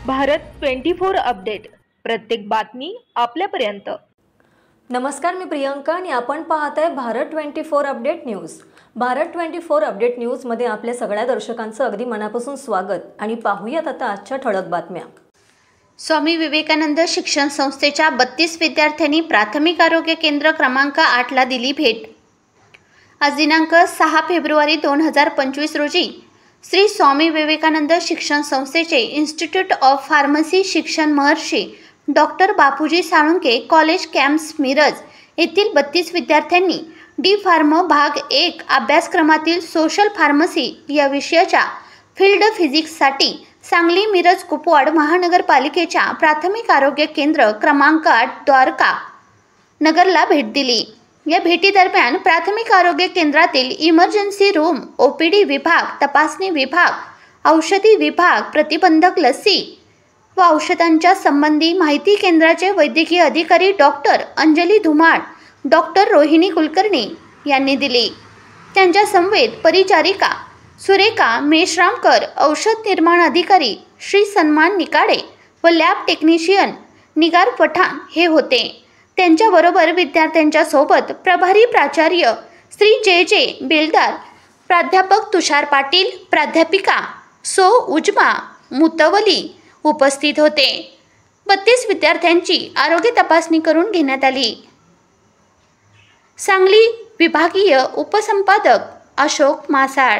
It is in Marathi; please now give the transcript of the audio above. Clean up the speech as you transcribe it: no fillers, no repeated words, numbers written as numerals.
भारत 24 अपडेट, प्रत्येक बातमी आपल्यापर्यंत। नमस्कार, मी प्रियंका आणि आपण पाहत आहे Bharat 24 update news. Bharat 24 update news मध्ये आपल्या सगळ्या दर्शकांचं अगदी मनापासून स्वागत आणि पाहूयात आता आजच्या ठळक बातम्या। स्वामी विवेकानंद शिक्षण संस्थेच्या 32 विद्यार्थ्यांनी प्राथमिक आरोग्य केंद्र क्रमांक 8 ला दिली भेट। आज दिनांक 6 फेब्रुवारी 2025 रोजी श्री स्वामी विवेकानंद शिक्षण संस्थेचे इन्स्टिट्यूट ऑफ फार्मसी शिक्षण Maharshi doctor Bapuji Salunkhe college campus Miraj येथील 32 विद्यार्थ्यांनी डी फार्म भाग 1 अभ्यासक्रमातील सोशल फार्मसी या विषयाच्या फील्ड फिजिक्ससाठी सांगली मिरज कुपवाड महानगरपालिकेच्या प्राथमिक आरोग्य केंद्र क्रमांक 8 द्वारका नगरला भेट दिली। या भेटीदरम्यान प्राथमिक आरोग्य केंद्रातील इमर्जन्सी रूम, ओपीडी विभाग, तपासणी विभाग, औषधी विभाग, प्रतिबंधक लसी व औषधांच्या संबंधी माहिती केंद्राचे वैद्यकीय अधिकारी डॉक्टर अंजली धुमाळ, डॉक्टर रोहिणी कुलकर्णी यांनी दिली। त्यांच्या समवेत परिचारिका सुरेखा मेश्रामकर, औषध निर्माण अधिकारी श्री सन्मान निकाडे व लॅब टेक्निशियन निगार पठाण हे होते। त्यांच्याबरोबर विद्यार्थ्यांच्या सोबत प्रभारी प्राचार्य श्री जे बेलदार, प्राध्यापक तुषार पाटील, प्राध्यापिका सो उजमा मुतवली उपस्थित होते। 32 विद्यार्थ्यांची आरोग्य तपासणी करून घेण्यात आली। सांगली विभागीय उपसंपादक अशोक मासाळ।